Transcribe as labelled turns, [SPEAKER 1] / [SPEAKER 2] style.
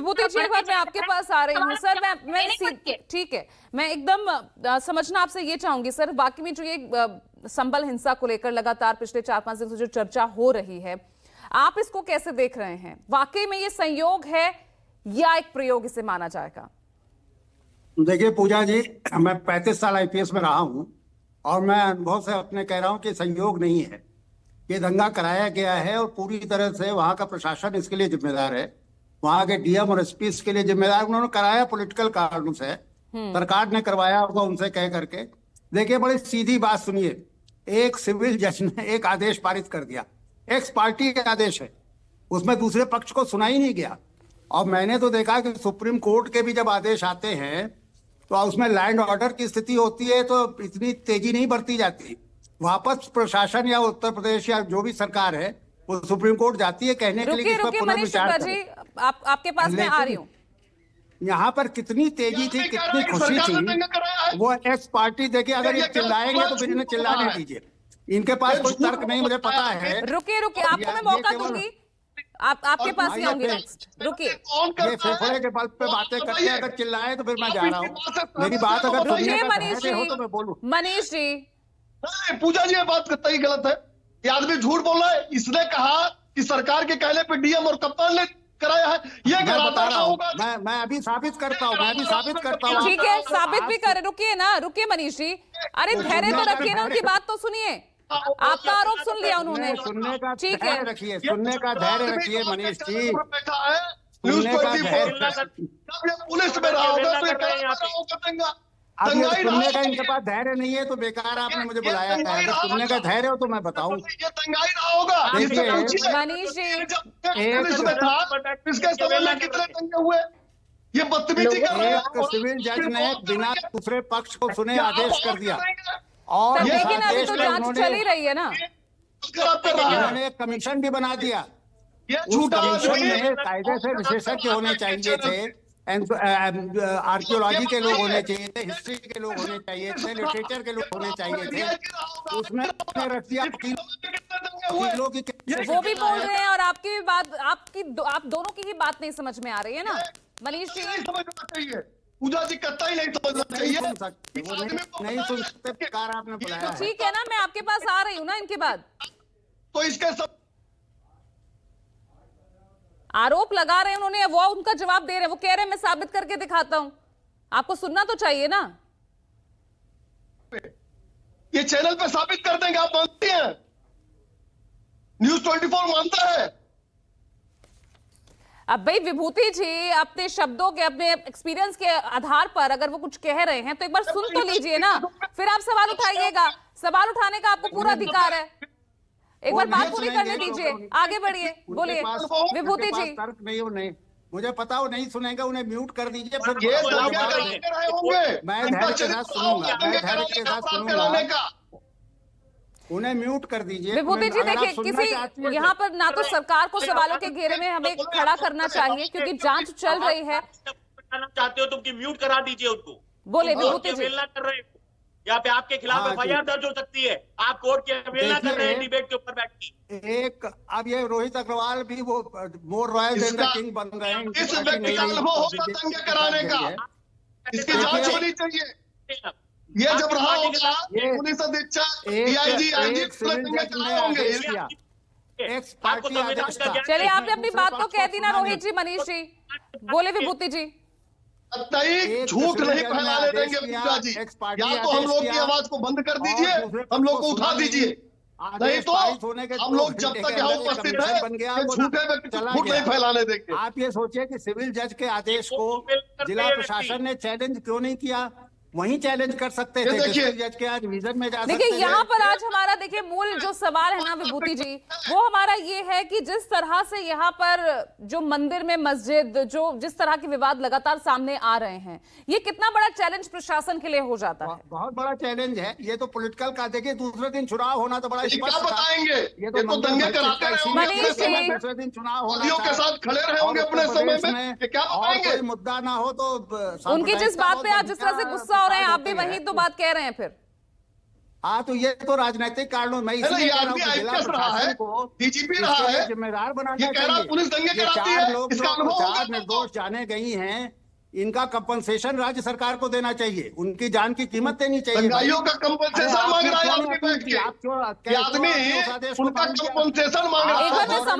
[SPEAKER 1] विभूति जी एक बार मैं आपके पास आ रही हूँ सर। मैं ठीक है, मैं एकदम समझना आपसे ये चाहूंगी सर, वाकई में जो ये संबल हिंसा को लेकर लगातार पिछले 4-5 दिन से जो चर्चा हो रही है, आप इसको कैसे देख रहे हैं? वाकई में ये संयोग है या एक प्रयोग इसे माना जाएगा?
[SPEAKER 2] देखिए पूजा जी, मैं 35 साल आईपीएस में रहा हूं और मैं अनुभव से अपने कह रहा हूं कि संयोग नहीं है। ये दंगा कराया गया है और पूरी तरह से वहां का प्रशासन इसके लिए जिम्मेदार है, वहां के डीएम और एसपी इसके लिए जिम्मेदार। उन्होंने कराया पॉलिटिकल कारणों से, सरकार ने करवाया होगा उनसे कह करके। देखिए बड़ी सीधी बात सुनिए, एक सिविल जज ने एक आदेश पारित कर दिया, एक्स पार्टी का आदेश है, उसमें दूसरे पक्ष को सुना ही नहीं गया। और मैंने तो देखा कि सुप्रीम कोर्ट के भी जब आदेश आते हैं तो उसमें लैंड ऑर्डर की स्थिति होती है तो इतनी तेजी नहीं बरती जाती। वापस प्रशासन या उत्तर प्रदेश या जो भी सरकार है वो सुप्रीम कोर्ट जाती है कहने के लिए
[SPEAKER 1] रुकिए पुनर्विचार जी, आपके पास मैं आ रही हूँ।
[SPEAKER 2] यहाँ पर कितनी तेजी थी, कितनी खुशी थी। वो एक्स पार्टी, देखिए अगर ये चिल्लाएंगे तो फिर इन्हें चिल्लाने दीजिए, इनके पास कोई तर्क नहीं, मुझे पता है।
[SPEAKER 1] रुकिए आपको मैं मौका दूंगी, आपके पास ही आऊंगी नेक्स्ट। रुकिए,
[SPEAKER 2] ये फेफड़े के बल पे बातें करते हैं, अगर चिल्लाए तो फिर मैं जा रहा हूँ। मेरी बात अगर सुनिए
[SPEAKER 1] मनीष जी,
[SPEAKER 2] तो मैं बोलूं।
[SPEAKER 1] मनीष जी,
[SPEAKER 3] पूजा जी ये बात कतई गलत है, ये आदमी झूठ बोल रहा है। इसने कहा कि सरकार के कहने पे डीएम और कप्तान ने कराया है, ये
[SPEAKER 2] बता रहा हूँ। मैं अभी साबित करता हूँ,
[SPEAKER 1] ठीक है साबित भी करें। रुकिए ना, रुकिए मनीष जी, अरे धैर्य तो रखिए ना, उनकी बात तो सुनिए। आपका आरोप सुन लिया उन्होंने,
[SPEAKER 2] सुनने का
[SPEAKER 1] ठीक है,
[SPEAKER 2] रखिए, सुनने का धैर्य रखिए मनीष जी।
[SPEAKER 3] न्यूज़ 24 पुलिस में रहा होगा तो ये करेगा।
[SPEAKER 2] अब ये सुनने का इनके पास धैर्य नहीं है तो बेकार आपने मुझे बुलाया है। अगर सुनने का धैर्य हो तो मैं बताऊं।
[SPEAKER 3] ये तंगाई रहा होगा।
[SPEAKER 2] देखिए
[SPEAKER 1] मनीष जी,
[SPEAKER 3] इसके समय में कितने दंगे हुए, ये बदतमीजी कर रहे हैं।
[SPEAKER 2] एक सिविल जज ने बिना दूसरे पक्ष को सुने आदेश कर दिया और
[SPEAKER 1] लेकिन अभी तो जांच चल ही रही है ना,
[SPEAKER 2] उन्होंने एक कमीशन भी बना दिया। उस कमीशन में कायदे से विशेषज्ञ होने चाहिए थे, आर्कियोलॉजी के लोग होने चाहिए थे, हिस्ट्री के लोग होने चाहिए थे, लिटरेचर के लोग होने चाहिए थे। उसमें रख दिया वकीलों की।
[SPEAKER 1] वो भी बोल रहे हैं और आपकी भी बात, आप दोनों की ही बात नहीं समझ में आ रही है ना मनीष जी।
[SPEAKER 3] पूजा जी कतई नहीं समझना चाहिए,
[SPEAKER 2] नहीं सुन सकते, बेकार आपने बुलाया।
[SPEAKER 1] ठीक है ना, मैं आपके पास आ रही हूँ ना इनके बाद।
[SPEAKER 3] तो इसके सब
[SPEAKER 1] आरोप लगा रहे हैं उन्होंने, वो उनका जवाब दे रहे हैं, वो कह रहे हैं मैं साबित करके दिखाता हूं। आपको सुनना तो चाहिए ना।
[SPEAKER 3] ये चैनल पे साबित कर देंगे, आप मानते हैं? न्यूज़ 24 मानता है।
[SPEAKER 1] अब भाई विभूति जी अपने शब्दों के, अपने एक्सपीरियंस के आधार पर अगर वो कुछ कह रहे हैं तो एक बार सुन तो लीजिए ना, फिर आप सवाल उठाइएगा। सवाल उठाने का आपको पूरा अधिकार है। एक बार बात पूरी करने दीजिए, आगे बढ़िए, बोलिए विभूति जी।
[SPEAKER 2] तर्क नहीं, मुझे पता वो नहीं सुनेगा, उन्हें म्यूट कर दीजिए। फिर मैं धैर्य के साथ सुनूंगा, उन्हें म्यूट कर दीजिए।
[SPEAKER 1] विभूति जी देखिए, किसी यहाँ पर ना तो सरकार को सवालों के घेरे में हमें खड़ा करना चाहिए क्योंकि जांच चल रही है।
[SPEAKER 4] चाहते हो तुम कि म्यूट करा दीजिए उनको।
[SPEAKER 1] बोले विभूति जी,
[SPEAKER 4] कर रहे हो यहाँ पे, आपके खिलाफ एफआईआर दर्ज हो सकती है। आप कोर्ट की अवहेलना कर रहे हैं डिबेट के ऊपर बैठ के।
[SPEAKER 2] एक अब ये रोहित अग्रवाल भी वो मोर रॉयल देन द किंग बन रहे हैं।
[SPEAKER 3] इस व्यक्ति का अनुभव होगा दंगे कराने का, इसकी जांच होनी चाहिए। ये जब रहा होगा पुलिस अधीक्षक, डीआईजी, आईजी
[SPEAKER 1] चलिए आपने अपनी बात तो कह दी ना रोहित जी। मनीष जी बोले विभूति जी,
[SPEAKER 3] झूठ नहीं फैलाने देंगे पूजा जी। या तो हम लोग की आवाज को बंद कर दीजिए, हम लोग को उठा दीजिए, नहीं तो हम लोग जब तक यहाँ उपस्थित है झूठे व्यक्ति झूठ नहीं फैलाने देंगे।
[SPEAKER 2] आप ये सोचिए कि सिविल जज के आदेश को जिला प्रशासन ने चैलेंज क्यों नहीं किया? वहीं चैलेंज कर सकते थे, जज के आज विजन में जा सकते।
[SPEAKER 1] देखिए यहाँ पर आज हमारा देखिए मूल जो सवाल है ना विभूति जी, वो हमारा ये है कि जिस तरह से यहाँ पर जो मंदिर में मस्जिद, जो जिस तरह के विवाद लगातार सामने आ रहे हैं, ये कितना बड़ा चैलेंज प्रशासन के लिए हो जाता है।
[SPEAKER 2] बहुत बड़ा चैलेंज है ये तो पॉलिटिकल का। देखिए दूसरे दिन चुनाव होना तो बड़ा
[SPEAKER 3] स्पष्ट बताएंगे, ये तो दंगे कराते रहेंगे,
[SPEAKER 2] दूसरे दिन चुनाव होना
[SPEAKER 3] के साथ खड़े रहेंगे अपने समय में, क्या बताएंगे?
[SPEAKER 2] कोई मुद्दा ना हो तो
[SPEAKER 1] उनकी जिस बात पे आप जिस तरह से गुस्सा हो रहे हैं, आप भी वही तो बात कह रहे हैं। फिर
[SPEAKER 2] हाँ, तो ये तो राजनीतिक कारणों में
[SPEAKER 3] ये
[SPEAKER 2] इसलिए कह रहा हूं
[SPEAKER 3] आदमी
[SPEAKER 2] कि जिला
[SPEAKER 3] आईपीएस रहा है,
[SPEAKER 2] प्रशासन को
[SPEAKER 3] डीजीपी
[SPEAKER 2] इसके
[SPEAKER 3] रहा
[SPEAKER 2] लिए
[SPEAKER 3] है,
[SPEAKER 2] जिम्मेदार बनाना
[SPEAKER 3] ये कह रहा
[SPEAKER 2] चाहिए।
[SPEAKER 3] पुलिस दंगे
[SPEAKER 2] ये
[SPEAKER 3] कराती
[SPEAKER 2] चार
[SPEAKER 3] है,
[SPEAKER 2] लोग
[SPEAKER 3] इसका
[SPEAKER 2] जो
[SPEAKER 3] अनुभव होगा
[SPEAKER 2] चार
[SPEAKER 3] तुमको।
[SPEAKER 2] निर्दोष जाने गई हैं, इनका कंपनसेशन राज्य सरकार को देना चाहिए, उनकी जान की कीमत देनी चाहिए।
[SPEAKER 3] दंगाइयों का
[SPEAKER 2] अरे
[SPEAKER 3] कंपनसेशन मांग
[SPEAKER 2] आपने
[SPEAKER 3] रहा है
[SPEAKER 2] क्यों
[SPEAKER 3] आदमी
[SPEAKER 2] नहीं
[SPEAKER 3] बैठ
[SPEAKER 2] अपील की?
[SPEAKER 3] के,
[SPEAKER 2] आप क्यों
[SPEAKER 3] ये आदमी
[SPEAKER 2] उस आदेश को
[SPEAKER 3] उनका
[SPEAKER 2] पालन किया?
[SPEAKER 3] कंपनसेशन मांग रहा
[SPEAKER 1] एक बार मैं
[SPEAKER 3] है।